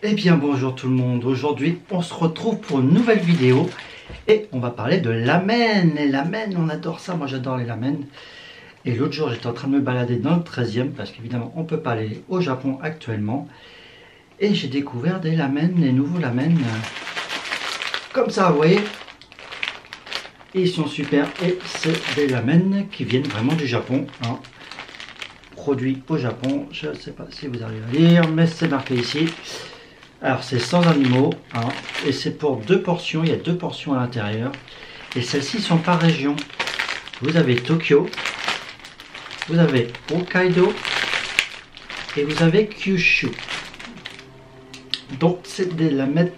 Eh bien bonjour tout le monde, aujourd'hui on se retrouve pour une nouvelle vidéo et on va parler de lamen. Les lamen, on adore ça, moi j'adore les lamen. Et l'autre jour j'étais en train de me balader dans le 13e parce qu'évidemment on ne peut pas aller au Japon actuellement. Et j'ai découvert des lamen, les nouveaux lamen, comme ça vous voyez. Ils sont super et c'est des lamen qui viennent vraiment du Japon. Hein. Produits au Japon, je ne sais pas si vous arrivez à lire mais c'est marqué ici. Alors c'est sans animaux, hein, et c'est pour 2 portions, il y a 2 portions à l'intérieur. Et celles-ci sont par région. Vous avez Tokyo, vous avez Hokkaido et vous avez Kyushu. Donc c'est des lamen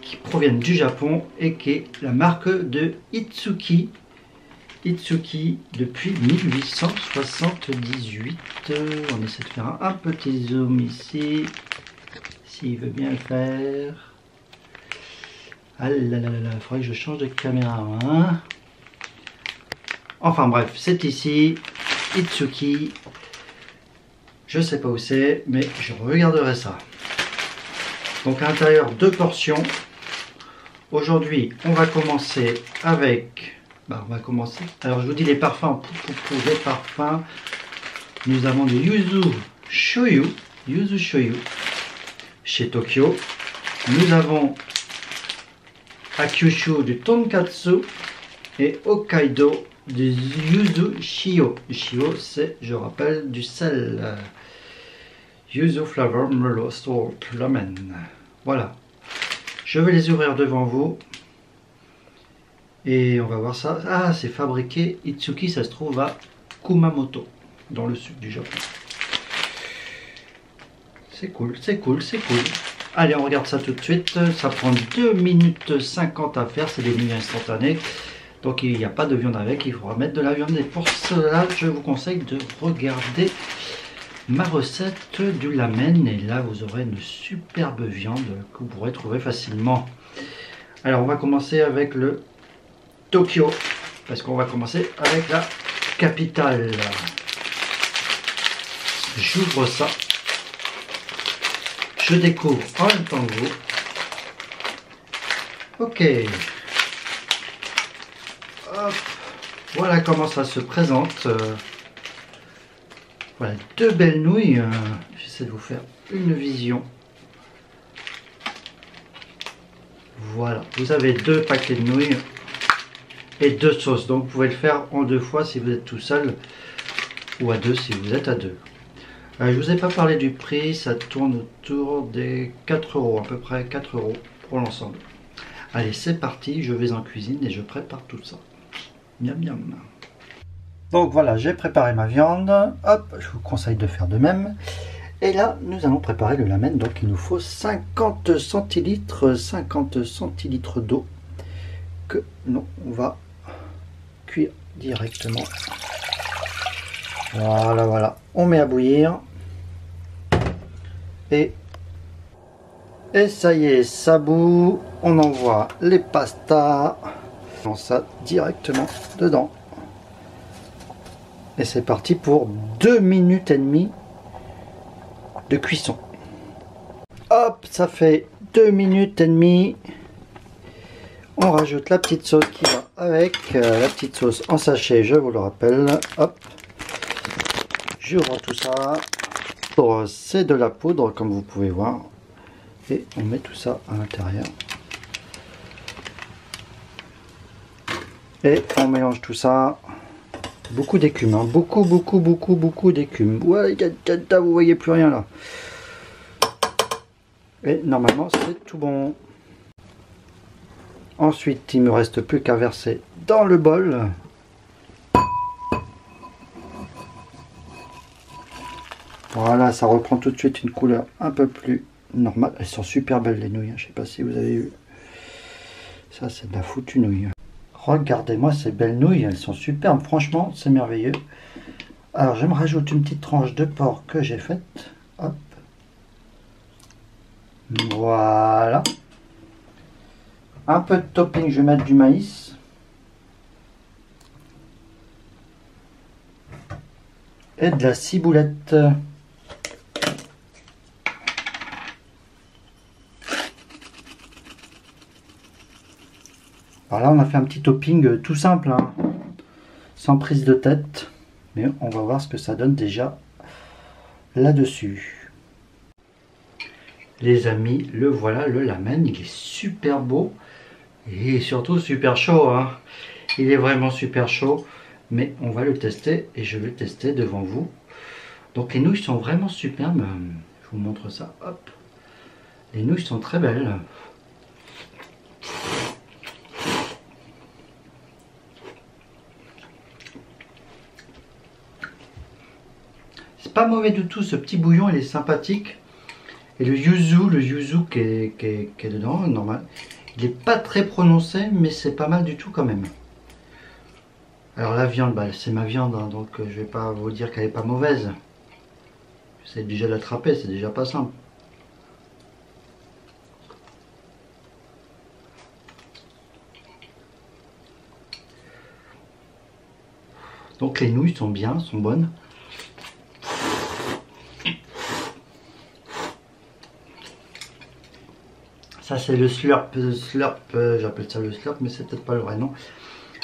qui proviennent du Japon et qui est la marque de Itsuki. Itsuki depuis 1878. On essaie de faire un petit zoom ici. S'il veut bien le faire. Ah là là là là, il faudrait que je change de caméra. Hein. Enfin bref, c'est ici. Itsuki. Je sais pas où c'est, mais je regarderai ça. Donc à l'intérieur 2 portions. Aujourd'hui, on va commencer avec... on va commencer. Alors je vous dis les parfums. Pour les parfums, nous avons du Yuzu Shoyu. Yuzu Shoyu. Chez Tokyo, nous avons à Kyushu du Tonkatsu et Hokkaido du Yuzu Shio. Shio, c'est, je rappelle, du sel. Yuzu Flavor Merlot Salt Lemon. Voilà. Je vais les ouvrir devant vous. Et on va voir ça. Ah, c'est fabriqué Itsuki, ça se trouve à Kumamoto, dans le sud du Japon. C'est cool, c'est cool, c'est cool. Allez, on regarde ça tout de suite. Ça prend 2 minutes 50 à faire. C'est des nouilles instantanées. Donc, il n'y a pas de viande avec. Il faudra mettre de la viande. Et pour cela, je vous conseille de regarder ma recette du lamen. Et là, vous aurez une superbe viande que vous pourrez trouver facilement. Alors, on va commencer avec le Tokyo. Parce qu'on va commencer avec la capitale. J'ouvre ça. Je découvre en même temps que vous. Ok. Hop. Voilà comment ça se présente. Voilà, 2 belles nouilles. J'essaie de vous faire une vision. Voilà, vous avez 2 paquets de nouilles et 2 sauces. Donc vous pouvez le faire en 2 fois si vous êtes tout seul ou à 2 si vous êtes à 2. Je ne vous ai pas parlé du prix, ça tourne autour des 4 € à peu près, 4 € pour l'ensemble. Allez, c'est parti, je vais en cuisine et je prépare tout ça. Miam miam. Donc voilà, j'ai préparé ma viande. Hop, je vous conseille de faire de même. Et là, nous allons préparer le lamen. Donc il nous faut 50 centilitres d'eau que nous on va cuire directement. Voilà, voilà. On met à bouillir. Et ça y est, ça bout. On envoie les pastas. On lance ça directement dedans. Et c'est parti pour 2 minutes et demie de cuisson. Hop, ça fait 2 minutes et demie. On rajoute la petite sauce qui va avec. La petite sauce en sachet, je vous le rappelle. Hop. J'ouvre tout ça. C'est de la poudre comme vous pouvez voir. Et on met tout ça à l'intérieur. Et on mélange tout ça. Beaucoup d'écume. Hein. Beaucoup d'écume. Ouais, vous voyez plus rien là. Et normalement c'est tout bon. Ensuite, il ne me reste plus qu'à verser dans le bol. Voilà, ça reprend tout de suite une couleur un peu plus normale. Elles sont super belles les nouilles, hein. Je ne sais pas si vous avez vu. Ça, c'est de la foutue nouille. Regardez-moi ces belles nouilles, elles sont superbes. Franchement, c'est merveilleux. Alors, je me rajoute une petite tranche de porc que j'ai faite. Hop. Voilà. Un peu de topping, je vais mettre du maïs. Et de la ciboulette. Alors là, on a fait un petit topping tout simple, hein, sans prise de tête. Mais on va voir ce que ça donne déjà là-dessus. Les amis, le voilà, le lamen. Il est super beau. Et surtout super chaud. Hein. Il est vraiment super chaud. Mais on va le tester et je vais le tester devant vous. Donc les nouilles sont vraiment superbes. Je vous montre ça. Hop. Les nouilles sont très belles. C'est pas mauvais du tout, ce petit bouillon, il est sympathique. Et le yuzu qui est dedans, normal. Il n'est pas très prononcé, mais c'est pas mal du tout quand même. Alors la viande, bah, c'est ma viande, hein, donc je vais pas vous dire qu'elle est pas mauvaise. J'essaie déjà de l'attraper, c'est déjà pas simple. Donc les nouilles sont bien, sont bonnes. Ça c'est le slurp, j'appelle ça le slurp, mais c'est peut-être pas le vrai nom.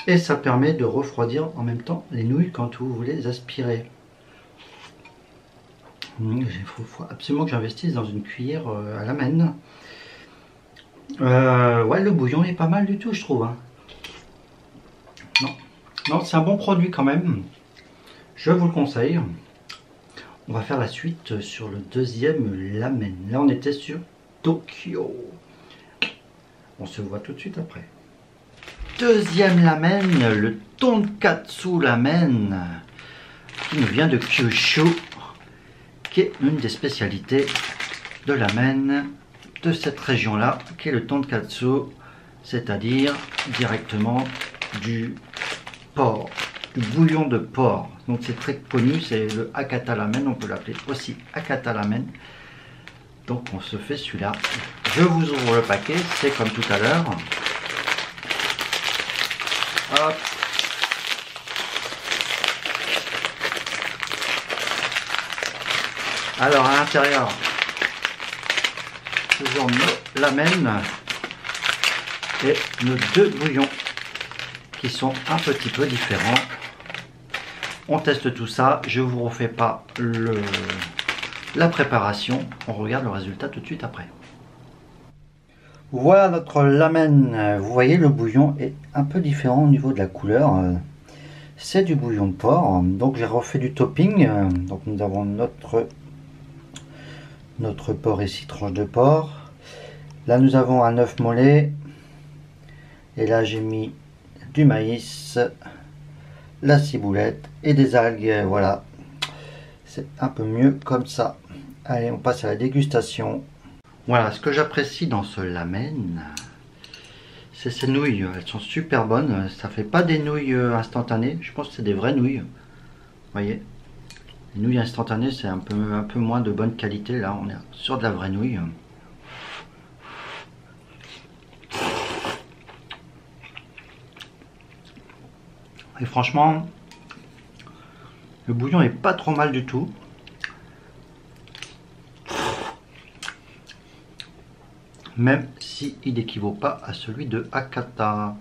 Et ça permet de refroidir en même temps les nouilles quand vous voulez les aspirer. Il faut absolument que j'investisse dans une cuillère à l'amen. Ouais, le bouillon est pas mal du tout, je trouve. Hein. Non, c'est un bon produit quand même. Je vous le conseille. On va faire la suite sur le deuxième lamen. Là, on était sur Tokyo. On se voit tout de suite après. Deuxième lamen, le tonkatsu lamen, qui nous vient de Kyushu, qui est une des spécialités de lamen de cette région-là, qui est le tonkatsu, c'est-à-dire directement du porc, du bouillon de porc. Donc c'est très connu, c'est le Hakata lamen, on peut l'appeler aussi Hakata lamen. Donc on se fait celui-là. Je vous ouvre le paquet, c'est comme tout à l'heure. Hop. Alors à l'intérieur, toujours nos lamen et nos deux bouillons qui sont un petit peu différents. On teste tout ça, je vous refais pas la préparation, on regarde le résultat tout de suite après. Voilà notre lamen. Vous voyez, le bouillon est un peu différent au niveau de la couleur. C'est du bouillon de porc. Donc j'ai refait du topping. Donc nous avons notre porc ici, tranche de porc. Là nous avons un œuf mollet. Et là j'ai mis du maïs, la ciboulette et des algues. Voilà. C'est un peu mieux comme ça. Allez, on passe à la dégustation. Voilà, ce que j'apprécie dans ce lamen, c'est ces nouilles. Elles sont super bonnes. Ça fait pas des nouilles instantanées. Je pense que c'est des vraies nouilles. Vous voyez, les nouilles instantanées, c'est un peu moins de bonne qualité. Là, on est sur de la vraie nouille. Et franchement, le bouillon est pas trop mal du tout. Même si il n'équivaut pas à celui de Hakata.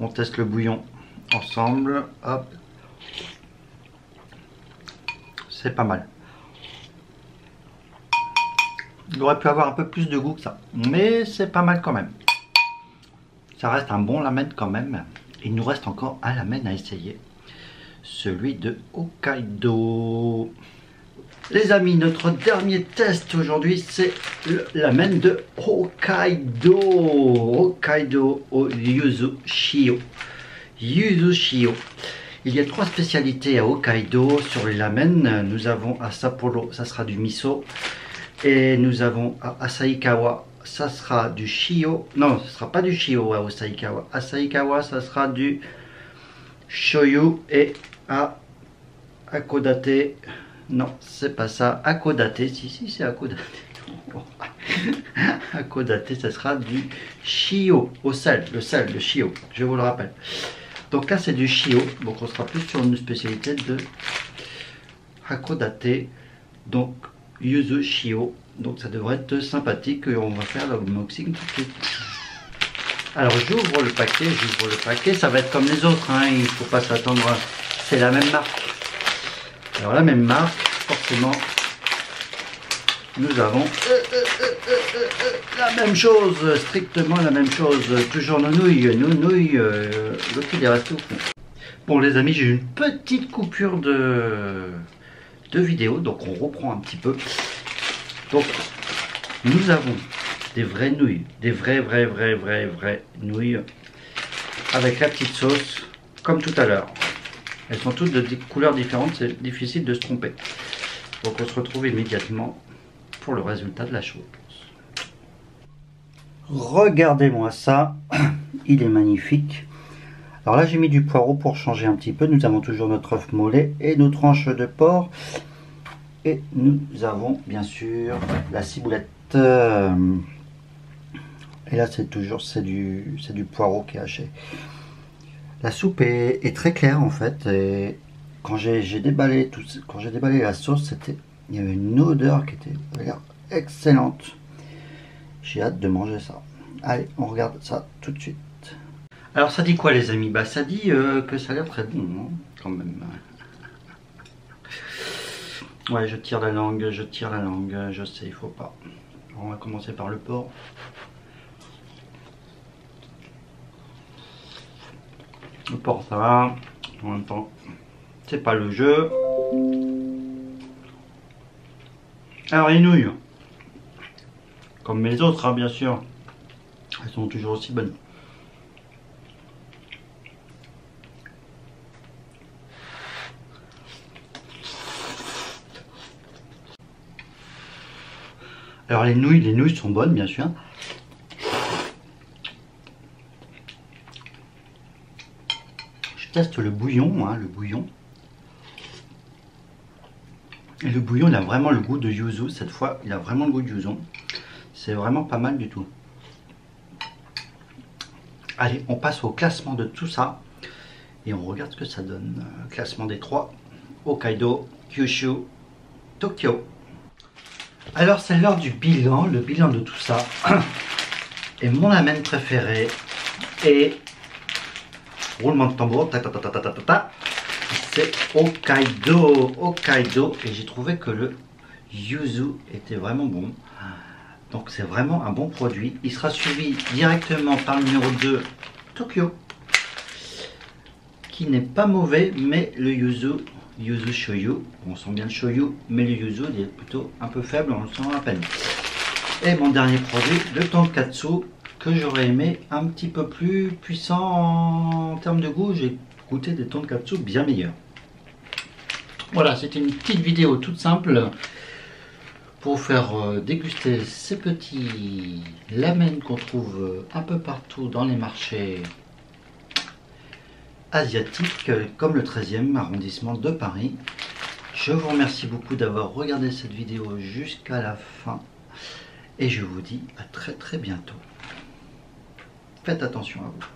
On teste le bouillon ensemble. Hop. C'est pas mal. Il aurait pu avoir un peu plus de goût que ça. Mais c'est pas mal quand même. Ça reste un bon lamen quand même. Il nous reste encore un lamen à essayer. Celui de Hokkaido. Les amis, notre dernier test aujourd'hui, c'est le lamen de Hokkaido. Hokkaido au Yuzu Shio. Yuzu Shio. Il y a 3 spécialités à Hokkaido sur les lamen. Nous avons à Sapporo, ça sera du miso. Et nous avons à Asahikawa, ça sera du shio. Non, ce ne sera pas du shio à Asahikawa. Asahikawa, ça sera du shoyu. Et à Hakodate, non, c'est pas ça. Hakodate, si, c'est Hakodate. Hakodate, ça sera du shio, au sel, le shio, je vous le rappelle. Donc là, c'est du shio. Donc on sera plus sur une spécialité de Hakodate. Donc yuzu shio. Donc ça devrait être sympathique et on va faire l'unboxing tout de suite. Alors j'ouvre le paquet, ça va être comme les autres, hein, il ne faut pas s'attendre, c'est la même marque. Alors la même marque, forcément, nous avons la même chose, strictement la même chose, toujours nos nouilles, l'autre il reste tout. Bon les amis, j'ai une petite coupure de vidéo, donc on reprend un petit peu. Donc nous avons des vraies nouilles, des vraies nouilles avec la petite sauce, comme tout à l'heure. Elles sont toutes de des couleurs différentes, c'est difficile de se tromper. Donc on se retrouve immédiatement pour le résultat de la chose. Regardez-moi ça, il est magnifique. Alors là j'ai mis du poireau pour changer un petit peu. Nous avons toujours notre œuf mollet et nos tranches de porc. Et nous avons bien sûr la ciboulette. Et là c'est du poireau qui est haché. La soupe est très claire en fait. Et quand j'ai déballé la sauce, il y avait une odeur qui avait l'air excellente. J'ai hâte de manger ça. Allez, on regarde ça tout de suite. Alors ça dit quoi les amis? Bah ça dit que ça a l'air très bon, hein, quand même. Ouais, je tire la langue, je sais, il faut pas. On va commencer par le porc. Le porc ça va, en même temps, c'est pas le jeu. Alors les nouilles, comme les autres, hein, bien sûr, elles sont toujours aussi bonnes. Alors les nouilles sont bonnes, bien sûr. Je teste le bouillon, hein, Et le bouillon, il a vraiment le goût de yuzu. Cette fois, il a vraiment le goût de yuzu. C'est vraiment pas mal du tout. Allez, on passe au classement de tout ça. Et on regarde ce que ça donne. Classement des 3. Hokkaido, Kyushu, Tokyo. Alors, c'est l'heure du bilan. Le bilan de tout ça. Et mon ramen préféré. Et roulement de tambour. C'est Hokkaido. Et j'ai trouvé que le yuzu était vraiment bon. Donc c'est vraiment un bon produit. Il sera suivi directement par le numéro 2, Tokyo, qui n'est pas mauvais, mais le yuzu shoyu, on sent bien le shoyu, mais le yuzu il est plutôt un peu faible, on le sent à peine. Et mon dernier produit, le tonkatsu, que j'aurais aimé un petit peu plus puissant en termes de goût. J'ai goûté des tonkatsu bien meilleurs. Voilà, c'était une petite vidéo toute simple pour faire déguster ces petits ramen qu'on trouve un peu partout dans les marchés asiatiques, comme le 13e arrondissement de Paris. Je vous remercie beaucoup d'avoir regardé cette vidéo jusqu'à la fin et je vous dis à très bientôt. Faites attention à vous.